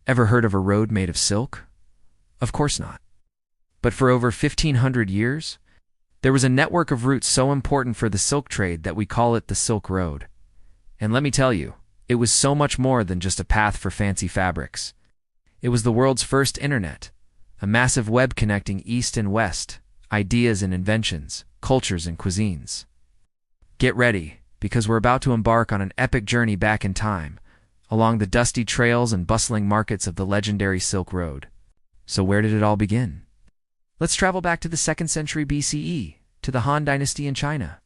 Ever heard of a road made of silk? Of course not. But for over 1,500 years, there was a network of routes so important for the silk trade that we call it the Silk Road. And let me tell you, it was so much more than just a path for fancy fabrics. It was the world's first internet, a massive web connecting east and west, ideas and inventions, cultures and cuisines. Get ready, because we're about to embark on an epic journey back in time, along the dusty trails and bustling markets of the legendary Silk Road. So where did it all begin? Let's travel back to the 2nd century BCE, to the Han Dynasty in China.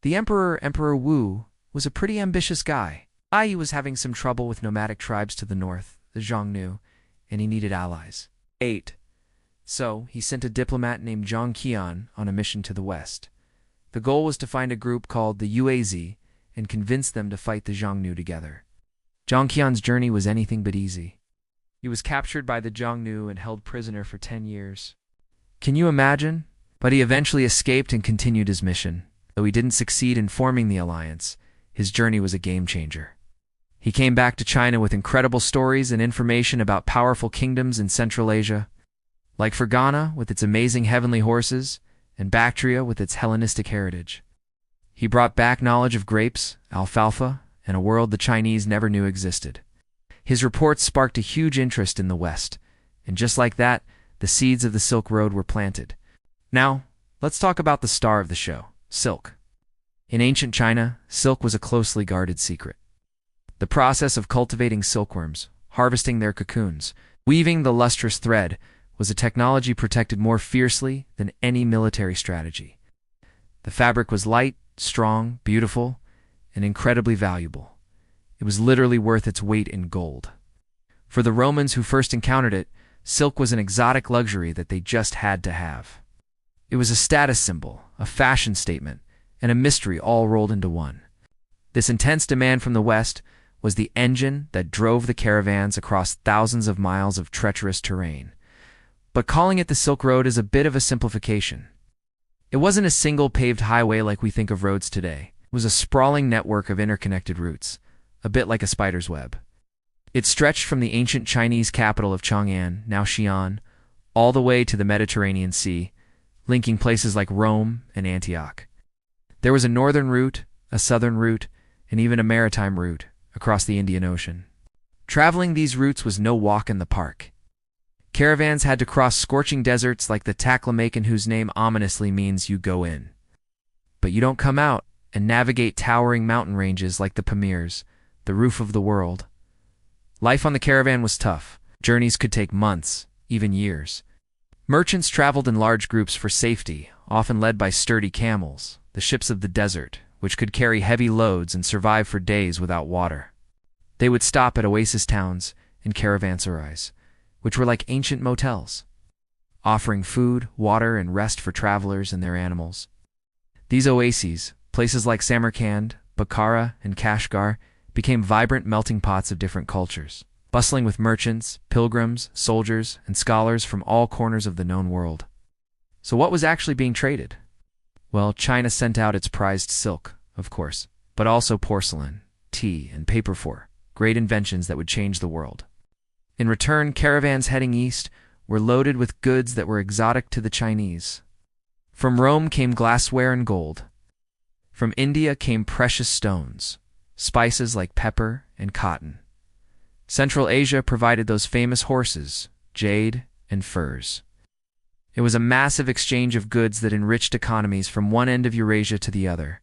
The Emperor Wu, was a pretty ambitious guy. He was having some trouble with nomadic tribes to the north, the Xiongnu, and he needed allies. So he sent a diplomat named Zhang Qian on a mission to the west. The goal was to find a group called the Yuezhi and convince them to fight the Xiongnu together. Zhang Qian's journey was anything but easy. He was captured by the Xiongnu and held prisoner for 10 years. Can you imagine? But he eventually escaped and continued his mission. Though he didn't succeed in forming the alliance, his journey was a game changer. He came back to China with incredible stories and information about powerful kingdoms in Central Asia, like Fergana with its amazing heavenly horses, and Bactria with its Hellenistic heritage. He brought back knowledge of grapes, alfalfa, and a world the Chinese never knew existed. His reports sparked a huge interest in the West, and just like that, the seeds of the Silk Road were planted. Now, let's talk about the star of the show, silk. In ancient China, silk was a closely guarded secret. The process of cultivating silkworms, harvesting their cocoons, weaving the lustrous thread, was a technology protected more fiercely than any military strategy. The fabric was light, strong, beautiful, and incredibly valuable. It was literally worth its weight in gold. For the Romans who first encountered it, silk was an exotic luxury that they just had to have. It was a status symbol, a fashion statement, and a mystery all rolled into one. This intense demand from the West was the engine that drove the caravans across thousands of miles of treacherous terrain. But calling it the Silk Road is a bit of a simplification. It wasn't a single paved highway like we think of roads today. It was a sprawling network of interconnected routes, a bit like a spider's web. It stretched from the ancient Chinese capital of Chang'an, now Xi'an, all the way to the Mediterranean Sea, linking places like Rome and Antioch. There was a northern route, a southern route, and even a maritime route across the Indian Ocean. Traveling these routes was no walk in the park. Caravans had to cross scorching deserts like the Taklamakan, whose name ominously means you go in. But you don't come out, and navigate towering mountain ranges like the Pamirs, the roof of the world. Life on the caravan was tough. Journeys could take months, even years. Merchants traveled in large groups for safety, often led by sturdy camels, the ships of the desert, which could carry heavy loads and survive for days without water. They would stop at oasis towns and caravanserais, which were like ancient motels, offering food, water, and rest for travelers and their animals. These oases, places like Samarkand, Bukhara, and Kashgar, became vibrant melting pots of different cultures, bustling with merchants, pilgrims, soldiers, and scholars from all corners of the known world. So what was actually being traded? Well, China sent out its prized silk, of course, but also porcelain, tea, and paper for great inventions that would change the world. In return, caravans heading east were loaded with goods that were exotic to the Chinese. From Rome came glassware and gold. From India came precious stones, spices like pepper and cotton. Central Asia provided those famous horses, jade, and furs. It was a massive exchange of goods that enriched economies from one end of Eurasia to the other.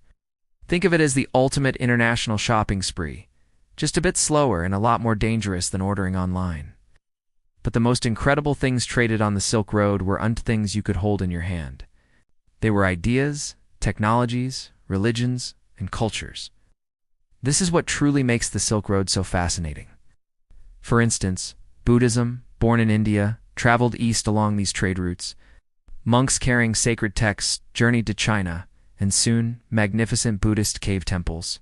Think of it as the ultimate international shopping spree, just a bit slower and a lot more dangerous than ordering online. But the most incredible things traded on the Silk Road were things you could hold in your hand. They were ideas, technologies, religions, and cultures. This is what truly makes the Silk Road so fascinating. For instance, Buddhism, born in India, traveled east along these trade routes. Monks carrying sacred texts journeyed to China, and soon, magnificent Buddhist cave temples,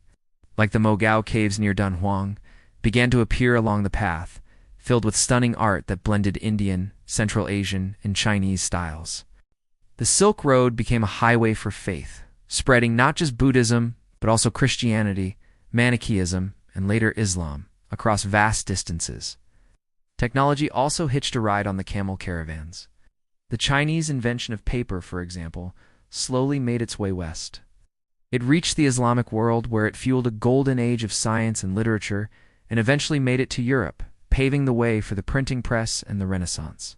like the Mogao Caves near Dunhuang, began to appear along the path, filled with stunning art that blended Indian, Central Asian, and Chinese styles. The Silk Road became a highway for faith, spreading not just Buddhism, but also Christianity, Manichaeism, and later Islam, across vast distances. Technology also hitched a ride on the camel caravans. The Chinese invention of paper, for example, slowly made its way west. It reached the Islamic world, where it fueled a golden age of science and literature, and eventually made it to Europe, paving the way for the printing press and the Renaissance.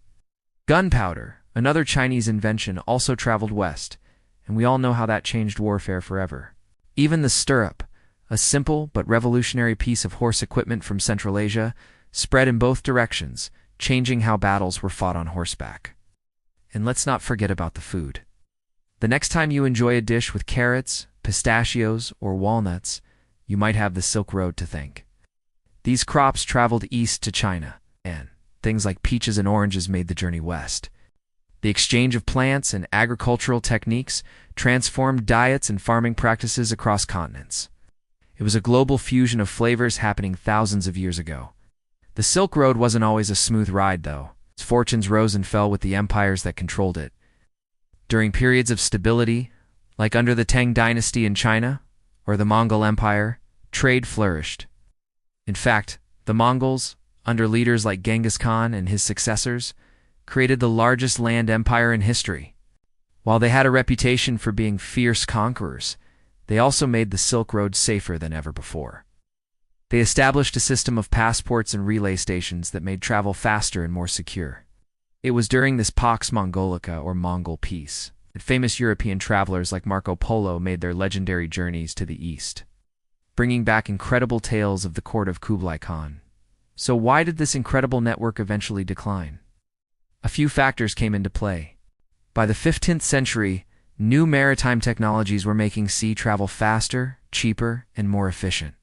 Gunpowder, another Chinese invention, also traveled west, and we all know how that changed warfare forever. Even the stirrup, a simple but revolutionary piece of horse equipment from Central Asia, spread in both directions, changing how battles were fought on horseback. And let's not forget about the food. The next time you enjoy a dish with carrots, pistachios, or walnuts, you might have the Silk Road to thank. These crops traveled east to China, and things like peaches and oranges made the journey west. The exchange of plants and agricultural techniques transformed diets and farming practices across continents. It was a global fusion of flavors happening thousands of years ago. The Silk Road wasn't always a smooth ride, though. Its fortunes rose and fell with the empires that controlled it. During periods of stability, like under the Tang dynasty in China or the Mongol Empire, trade flourished. In fact, the Mongols, under leaders like Genghis Khan and his successors, created the largest land empire in history. While they had a reputation for being fierce conquerors, they also made the Silk Road safer than ever before. They established a system of passports and relay stations that made travel faster and more secure. It was during this Pax Mongolica, or Mongol Peace, that famous European travelers like Marco Polo made their legendary journeys to the east, bringing back incredible tales of the court of Kublai Khan. So why did this incredible network eventually decline? A few factors came into play. By the 15th century, new maritime technologies were making sea travel faster, cheaper, and more efficient.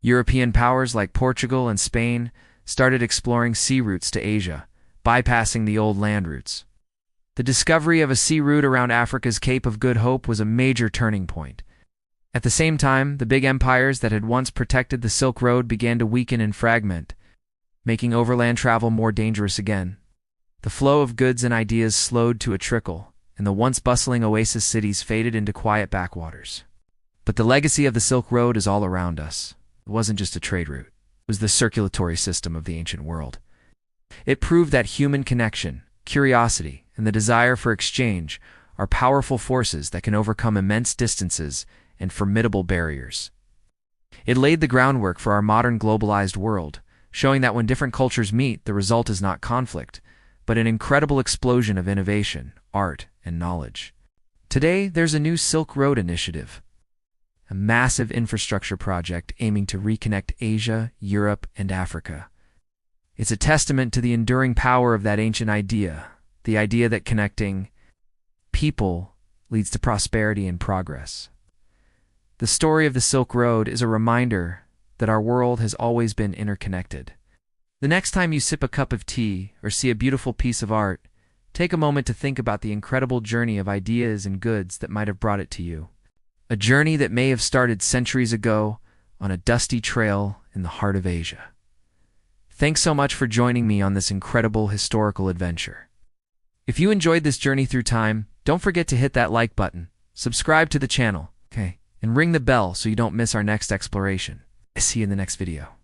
European powers like Portugal and Spain started exploring sea routes to Asia, bypassing the old land routes. The discovery of a sea route around Africa's Cape of Good Hope was a major turning point. At the same time, the big empires that had once protected the Silk Road began to weaken and fragment, making overland travel more dangerous again. The flow of goods and ideas slowed to a trickle, and the once bustling oasis cities faded into quiet backwaters. But the legacy of the Silk Road is all around us. It wasn't just a trade route. It was the circulatory system of the ancient world. It proved that human connection, curiosity, and the desire for exchange are powerful forces that can overcome immense distances and formidable barriers. It laid the groundwork for our modern globalized world, showing that when different cultures meet, the result is not conflict, but an incredible explosion of innovation, art, and knowledge. Today, there's a new Silk Road initiative, a massive infrastructure project aiming to reconnect Asia, Europe, and Africa. It's a testament to the enduring power of that ancient idea, the idea that connecting people leads to prosperity and progress. The story of the Silk Road is a reminder that our world has always been interconnected. The next time you sip a cup of tea or see a beautiful piece of art, take a moment to think about the incredible journey of ideas and goods that might have brought it to you. A journey that may have started centuries ago on a dusty trail in the heart of Asia. Thanks so much for joining me on this incredible historical adventure. If you enjoyed this journey through time, don't forget to hit that like button, subscribe to the channel, and ring the bell so you don't miss our next exploration. See you in the next video.